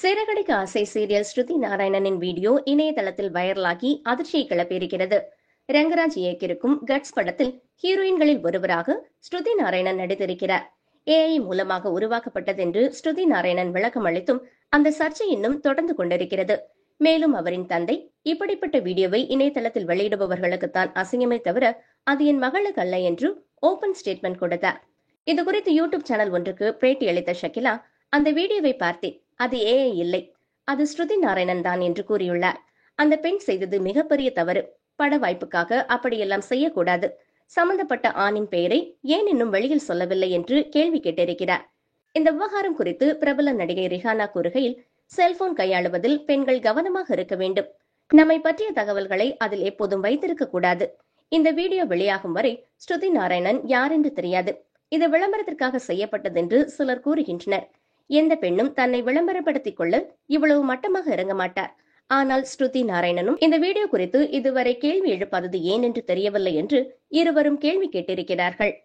சிறகடிக்க ஆசை சீரியல் ஸ்ருதி நாராயணனின் வீடியோ இணையதளத்தில் வைரலாகி அதிர்ச்சியை கிளப்பியிருக்கிறது. ரங்கராஜ் இயக்கியிருக்கும் கட்ஸ் படத்தில் ஹீரோயின்களில் ஒருவராக ஸ்ருதி நாராயணன் நடித்திருக்கிறார். AI மூலமாக உருவாக்கப்பட்டது என்று ஸ்ருதி நாராயணன் விளக்கம் அளித்தும் அந்த சர்ச்சை இன்னும் தொடர்ந்து கொண்டிருக்கிறது. மேலும் அவரின் தந்தை, இப்படிப்பட்ட வீடியோவை இணையதளத்தில் வெளியிடுபவர்களுக்குத்தான் அசிங்கமே தவிர அது என் மகளுக்கு அல்ல என்று ஓபன் ஸ்டேட்மெண்ட் கொடுத்தார். இதுகுறித்து யூடியூப் சேனல் ஒன்றுக்கு பேட்டி அளித்த ஷகிலா, அந்த வீடியோவை பார்த்தேன், அது AI இல்லை, அது ஸ்ருதி நாராயணன் தான் என்று கூறியுள்ளார். அந்த பெண் செய்தது மிகப்பெரிய தவறு. பட வாய்ப்புக்காக அப்படியெல்லாம் செய்யக்கூடாது. சம்பந்தப்பட்ட ஆணின் பெயரை ஏன் இன்னும் வெளியில் சொல்லவில்லை என்று கேள்வி கேட்டிருக்கிறார். இந்த விவகாரம் குறித்து பிரபல நடிகை ரிஹானா கூறுகையில், செல்போன் கையாளுவதில் பெண்கள் கவனமாக இருக்க வேண்டும். நம்மை பற்றிய தகவல்களை அதில் எப்போதும் வைத்திருக்க கூடாது. இந்த வீடியோ வெளியாகும் வரை ஸ்ருதி நாராயணன் யார் என்று தெரியாது. இது விளம்பரத்திற்காக செய்யப்பட்டது என்று சிலர் கூறுகின்றனர். எந்த பெண்ணும் தன்னை விளம்பரப்படுத்திக் கொள்ள இவ்வளவு மட்டமாக இறங்க மாட்டார். ஆனால் ஸ்ருதி நாராயணனும் இந்த வீடியோ குறித்து இதுவரை கேள்வி எழுப்பாதது ஏன் என்று தெரியவில்லை என்று இருவரும் கேள்வி கேட்டிருக்கிறார்கள்.